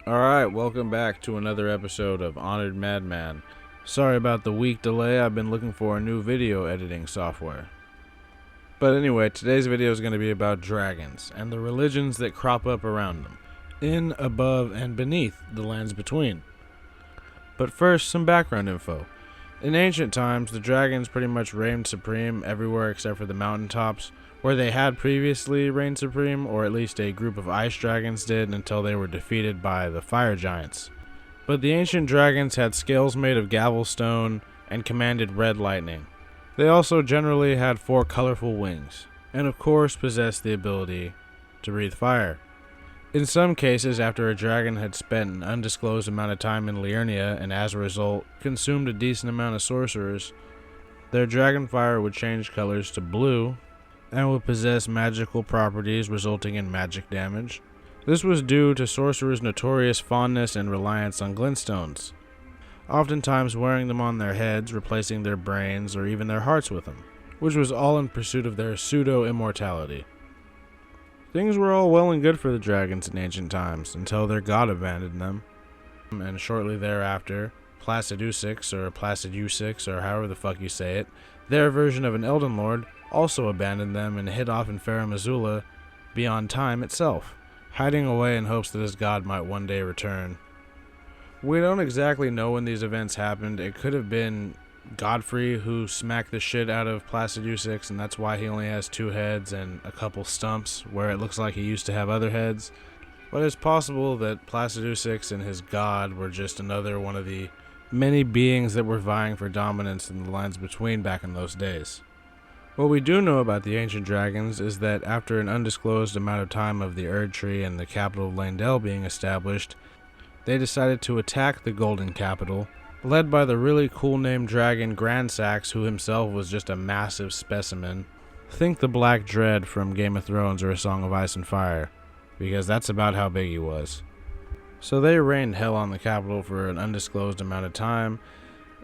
Alright, welcome back to another episode of Honored Madman. Sorry about the week delay, I've been looking for a new video editing software. But anyway, today's video is going to be about dragons, and the religions that crop up around them, in, above, and beneath the lands between. But first, some background info. In ancient times, the dragons pretty much reigned supreme everywhere except for the mountaintops, where they had previously reigned supreme, or at least a group of ice dragons did until they were defeated by the fire giants. But the ancient dragons had scales made of gavel stone and commanded red lightning. They also generally had 4 colorful wings, and of course possessed the ability to breathe fire. In some cases, after a dragon had spent an undisclosed amount of time in Liurnia and as a result consumed a decent amount of sorcerers, their dragon fire would change colors to blue and would possess magical properties resulting in magic damage. This was due to sorcerers' notorious fondness and reliance on glintstones, oftentimes wearing them on their heads, replacing their brains or even their hearts with them, which was all in pursuit of their pseudo-immortality. Things were all well and good for the dragons in ancient times, until their god abandoned them, and shortly thereafter, Placidusix, or however the fuck you say it, their version of an Elden Lord, also abandoned them and hid off in Farum Azula beyond time itself, hiding away in hopes that his god might one day return. We don't exactly know when these events happened. It could have been Godfrey who smacked the shit out of Placidusix, and that's why he only has 2 heads and a couple stumps where it looks like he used to have other heads. But it's possible that Placidusix and his god were just another one of the many beings that were vying for dominance in the lands between back in those days. What we do know about the ancient dragons is that after an undisclosed amount of time of the Erd Tree and the capital of Leyndell being established, they decided to attack the Golden Capital, led by the really cool named dragon Grandsax, who himself was just a massive specimen. Think the Black Dread from Game of Thrones or A Song of Ice and Fire, because that's about how big he was. So they rained hell on the capital for an undisclosed amount of time,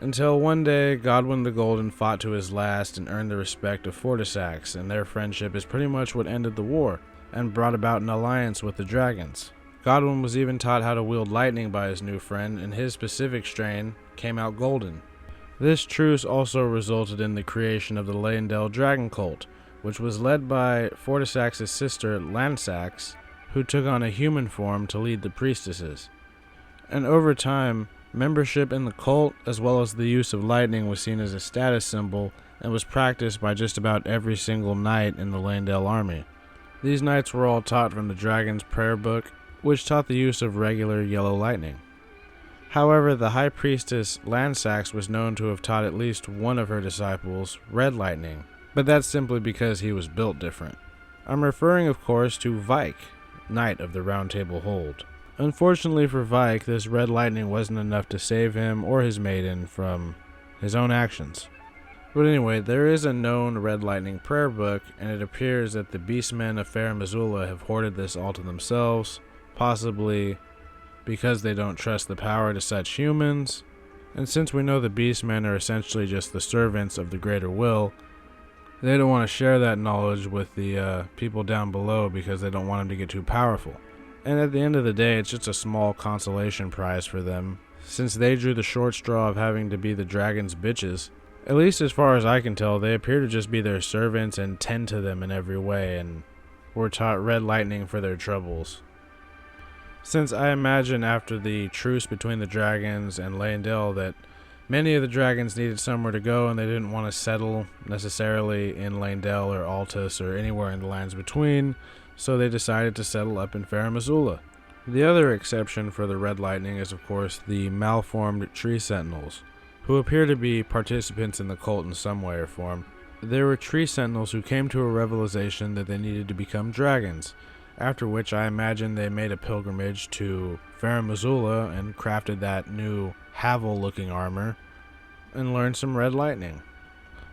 until one day Godwyn the Golden fought to his last and earned the respect of Fortisax, and their friendship is pretty much what ended the war, and brought about an alliance with the dragons. Godwyn was even taught how to wield lightning by his new friend, and his specific strain came out golden. This truce also resulted in the creation of the Leyndell Dragon Cult, which was led by Fortisax's sister Lansax, who took on a human form to lead the priestesses. And over time, membership in the cult, as well as the use of lightning, was seen as a status symbol and was practiced by just about every single knight in the Leyndell army. These knights were all taught from the Dragon's Prayer Book, which taught the use of regular yellow lightning. However, the High Priestess Lansax was known to have taught at least one of her disciples red lightning, but that's simply because he was built different. I'm referring, of course, to Vike, Knight of the Round Table Hold. Unfortunately for Vike, this red lightning wasn't enough to save him or his maiden from his own actions. But anyway, there is a known red lightning prayer book, and it appears that the beastmen of Farum Azula have hoarded this all to themselves, possibly because they don't trust the power to such humans, and since we know the beastmen are essentially just the servants of the greater will, they don't want to share that knowledge with the people down below because they don't want them to get too powerful. And at the end of the day, it's just a small consolation prize for them, since they drew the short straw of having to be the dragon's bitches. At least as far as I can tell, they appear to just be their servants and tend to them in every way, and were taught red lightning for their troubles. Since I imagine after the truce between the dragons and Leyndell that many of the dragons needed somewhere to go and they didn't want to settle necessarily in Leyndell or Altus or anywhere in the lands between, so they decided to settle up in Farum Azula. The other exception for the red lightning is of course the malformed tree sentinels, who appear to be participants in the cult in some way or form. There were tree sentinels who came to a realization that they needed to become dragons, after which I imagine they made a pilgrimage to Farum Azula and crafted that new Havel-looking armor and learned some red lightning.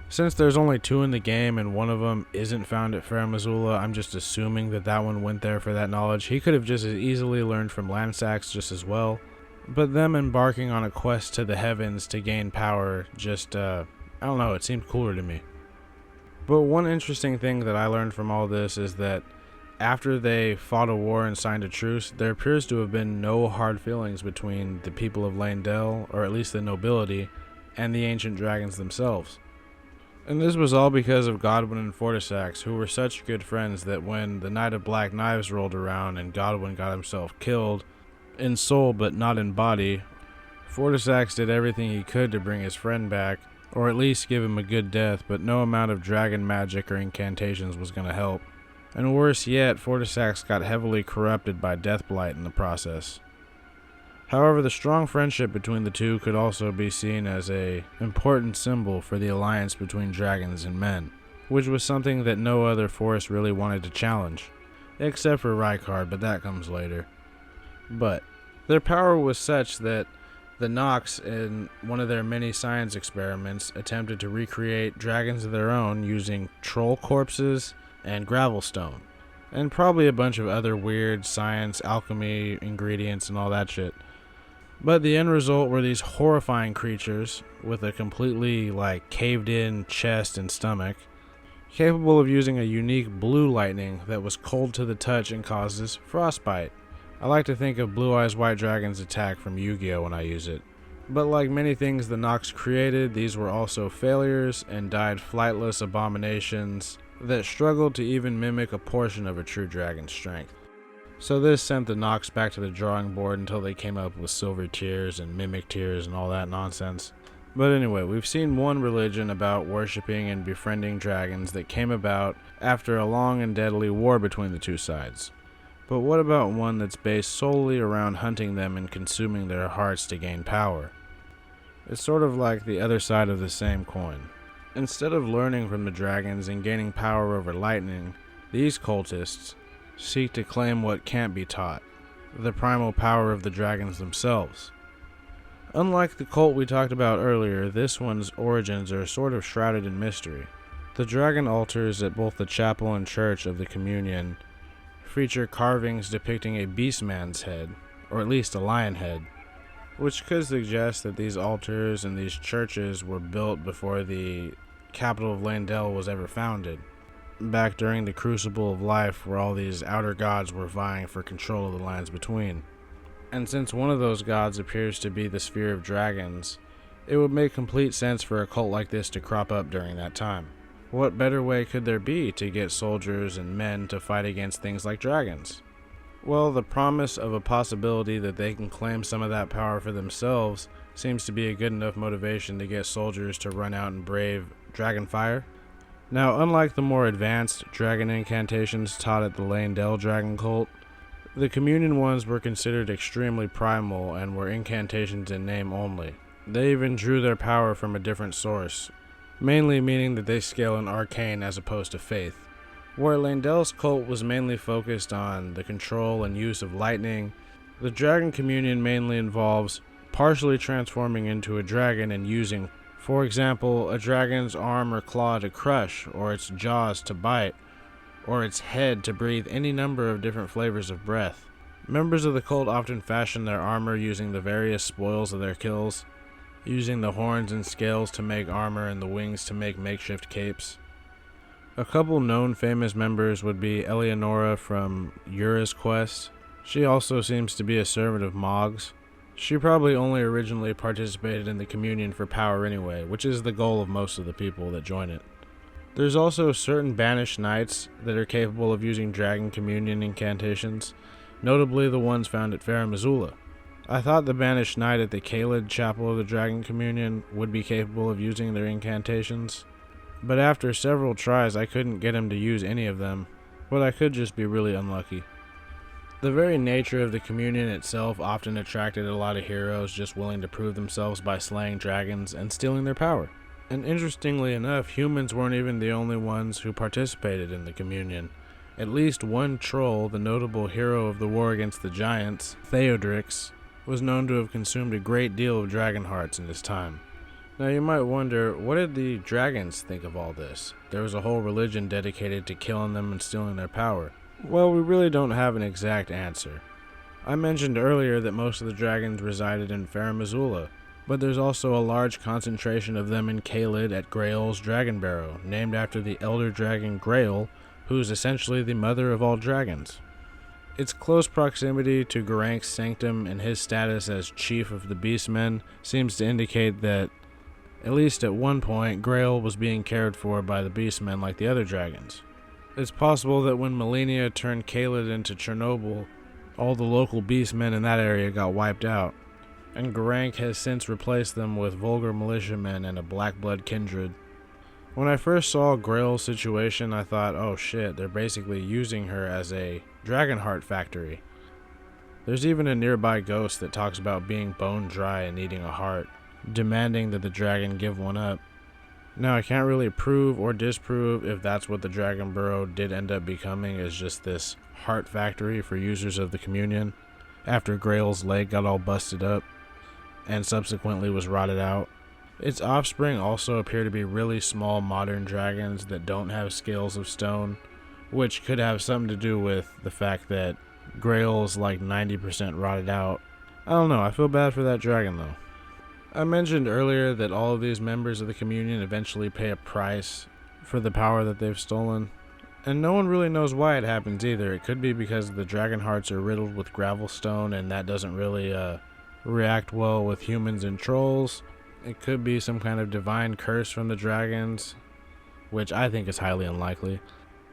Since there's only 2 in the game and one of them isn't found at Farum Azula, I'm just assuming that that one went there for that knowledge. He could have just as easily learned from Lansax just as well. But them embarking on a quest to the heavens to gain power just, I don't know, it seemed cooler to me. But one interesting thing that I learned from all this is that after they fought a war and signed a truce, there appears to have been no hard feelings between the people of Leyndell, or at least the nobility, and the ancient dragons themselves. And this was all because of Godwyn and Fortisax, who were such good friends that when the Night of Black Knives rolled around and Godwyn got himself killed, in soul but not in body, Fortisax did everything he could to bring his friend back, or at least give him a good death, but no amount of dragon magic or incantations was going to help. And worse yet, Fortisax got heavily corrupted by Deathblight in the process. However, the strong friendship between the two could also be seen as an important symbol for the alliance between dragons and men, which was something that no other force really wanted to challenge, except for Rykard, but that comes later. But their power was such that the Nox, in one of their many science experiments, attempted to recreate dragons of their own using troll corpses and gravelstone, and probably a bunch of other weird science, alchemy, ingredients, and all that shit. But the end result were these horrifying creatures with a completely, caved-in chest and stomach, capable of using a unique blue lightning that was cold to the touch and causes frostbite. I like to think of Blue Eyes White Dragon's attack from Yu-Gi-Oh! When I use it. But like many things the Nox created, these were also failures and died flightless abominations that struggled to even mimic a portion of a true dragon's strength. So this sent the Nox back to the drawing board until they came up with silver tears and mimic tears and all that nonsense. But anyway, we've seen one religion about worshipping and befriending dragons that came about after a long and deadly war between the two sides. But what about one that's based solely around hunting them and consuming their hearts to gain power? It's sort of like the other side of the same coin. Instead of learning from the dragons and gaining power over lightning, these cultists seek to claim what can't be taught, the primal power of the dragons themselves. Unlike the cult we talked about earlier, this one's origins are sort of shrouded in mystery. The dragon altars at both the chapel and church of the Communion feature carvings depicting a beastman's head, or at least a lion head, which could suggest that these altars and these churches were built before the capital of Leyndell was ever founded, back during the crucible of life where all these outer gods were vying for control of the lands between. And since one of those gods appears to be the sphere of dragons, it would make complete sense for a cult like this to crop up during that time. What better way could there be to get soldiers and men to fight against things like dragons? Well, the promise of a possibility that they can claim some of that power for themselves seems to be a good enough motivation to get soldiers to run out and brave dragon fire. Now, unlike the more advanced dragon incantations taught at the Leyndell dragon cult, the Communion ones were considered extremely primal and were incantations in name only. They even drew their power from a different source, mainly meaning that they scale in arcane as opposed to faith. Where Leyndell's cult was mainly focused on the control and use of lightning, the Dragon Communion mainly involves partially transforming into a dragon and using, for example, a dragon's arm or claw to crush, or its jaws to bite, or its head to breathe any number of different flavors of breath. Members of the cult often fashion their armor using the various spoils of their kills, using the horns and scales to make armor and the wings to make makeshift capes. A couple known famous members would be Eleonora from Yura's Quest. She also seems to be a servant of Mog's. She probably only originally participated in the Communion for power anyway, which is the goal of most of the people that join it. There's also certain banished knights that are capable of using Dragon Communion incantations, notably the ones found at Farum Azula. I thought the banished knight at the Caelid Chapel of the Dragon Communion would be capable of using their incantations, but after several tries I couldn't get him to use any of them, but I could just be really unlucky. The very nature of the Communion itself often attracted a lot of heroes just willing to prove themselves by slaying dragons and stealing their power. And interestingly enough, humans weren't even the only ones who participated in the Communion. At least one troll, the notable hero of the war against the giants, Theodrix, was known to have consumed a great deal of dragon hearts in his time. Now you might wonder, what did the dragons think of all this? There was a whole religion dedicated to killing them and stealing their power. Well, we really don't have an exact answer. I mentioned earlier that most of the dragons resided in Farum Azula, but there's also a large concentration of them in Caelid at Grail's Dragon Barrow, named after the elder dragon Grail, who's essentially the mother of all dragons. Its close proximity to Gerank's sanctum and his status as chief of the Beastmen seems to indicate that, at least at one point, Grail was being cared for by the Beastmen like the other dragons. It's possible that when Malenia turned Caelid into Chernobyl, all the local Beastmen in that area got wiped out, and Gerankh has since replaced them with vulgar militiamen and a black blood kindred. When I first saw Grail's situation, I thought, oh shit, they're basically using her as a dragon heart factory. There's even a nearby ghost that talks about being bone dry and needing a heart, demanding that the dragon give one up. Now, I can't really prove or disprove if that's what the Dragon Burrow did end up becoming, is just this heart factory for users of the communion, after Grail's leg got all busted up and subsequently was rotted out. Its offspring also appear to be really small modern dragons that don't have scales of stone, which could have something to do with the fact that Grail's like 90% rotted out. I don't know, I feel bad for that dragon though. I mentioned earlier that all of these members of the communion eventually pay a price for the power that they've stolen, and no one really knows why it happens either. It could be because the dragon hearts are riddled with gravelstone and that doesn't really react well with humans and trolls. It could be some kind of divine curse from the dragons, which I think is highly unlikely.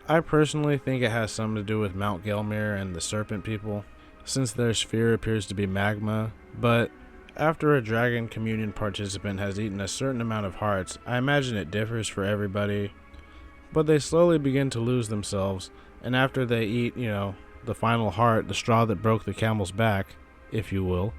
I personally think it has something to do with Mount Gelmir and the serpent people, since their sphere appears to be magma, but after a dragon communion participant has eaten a certain amount of hearts, I imagine it differs for everybody, but they slowly begin to lose themselves, and after they eat, the final heart, the straw that broke the camel's back, if you will,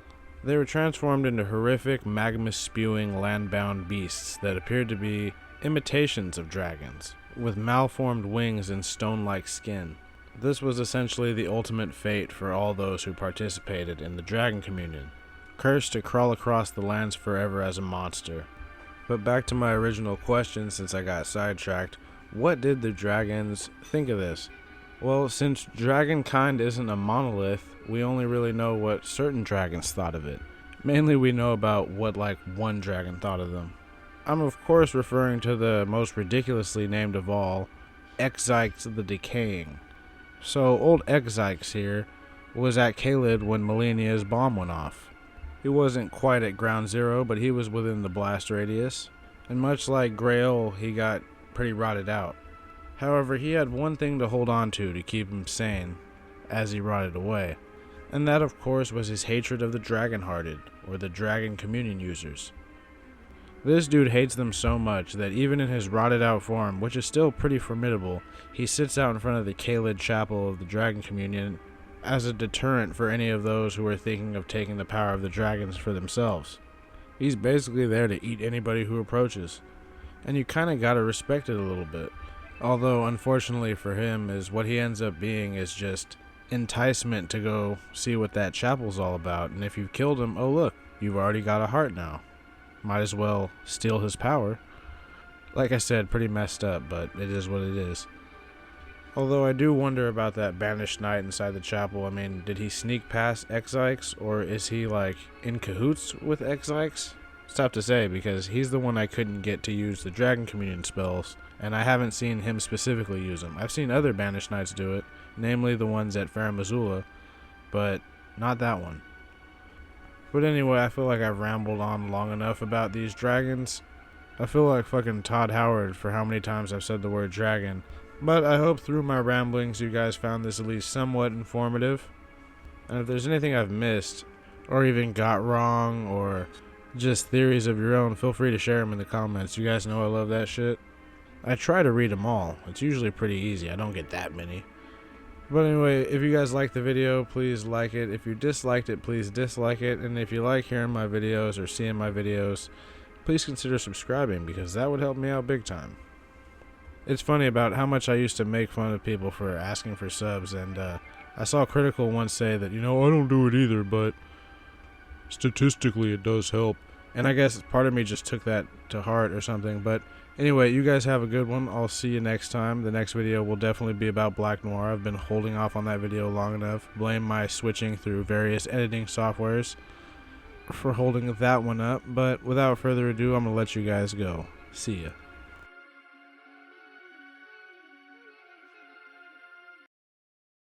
they were transformed into horrific, magma-spewing, land-bound beasts that appeared to be imitations of dragons, with malformed wings and stone-like skin. This was essentially the ultimate fate for all those who participated in the dragon communion, cursed to crawl across the lands forever as a monster. But back to my original question, since I got sidetracked, what did the dragons think of this? Well, since dragonkind isn't a monolith, we only really know what certain dragons thought of it. Mainly we know about what one dragon thought of them. I'm of course referring to the most ridiculously named of all, Exyx the Decaying. So old Exyx here was at Caelid when Malenia's bomb went off. He wasn't quite at ground zero, but he was within the blast radius, and much like Grail, he got pretty rotted out. However, he had one thing to hold on to keep him sane as he rotted away, and that of course was his hatred of the Dragon-Hearted, or the Dragon Communion users. This dude hates them so much that even in his rotted out form, which is still pretty formidable, he sits out in front of the Caelid Chapel of the Dragon Communion as a deterrent for any of those who are thinking of taking the power of the dragons for themselves. He's basically there to eat anybody who approaches, and you kinda gotta respect it a little bit. Although, unfortunately for him, is what he ends up being is just enticement to go see what that chapel's all about, and if you've killed him, oh look, you've already got a heart now. Might as well steal his power. Like I said, pretty messed up, but it is what it is. Although I do wonder about that banished knight inside the chapel. I mean, did he sneak past Exyx, or is he in cahoots with Exyx? It's tough to say, because he's the one I couldn't get to use the Dragon Communion spells, and I haven't seen him specifically use them. I've seen other banished knights do it, namely the ones at Farum Azula, but not that one. But anyway, I feel like I've rambled on long enough about these dragons. I feel like fucking Todd Howard for how many times I've said the word dragon. But I hope through my ramblings you guys found this at least somewhat informative. And if there's anything I've missed, or even got wrong, or just theories of your own, feel free to share them in the comments. You guys know I love that shit. I try to read them all. It's usually pretty easy. I don't get that many. But anyway, if you guys liked the video, please like it. If you disliked it, please dislike it. And if you like hearing my videos or seeing my videos, please consider subscribing, because that would help me out big time. It's funny about how much I used to make fun of people for asking for subs, and I saw Critical once say that, I don't do it either, but statistically it does help. And I guess part of me just took that to heart or something. But anyway, you guys have a good one. I'll see you next time. The next video will definitely be about Black Noir. I've been holding off on that video long enough. Blame my switching through various editing softwares for holding that one up. But without further ado, I'm going to let you guys go. See ya.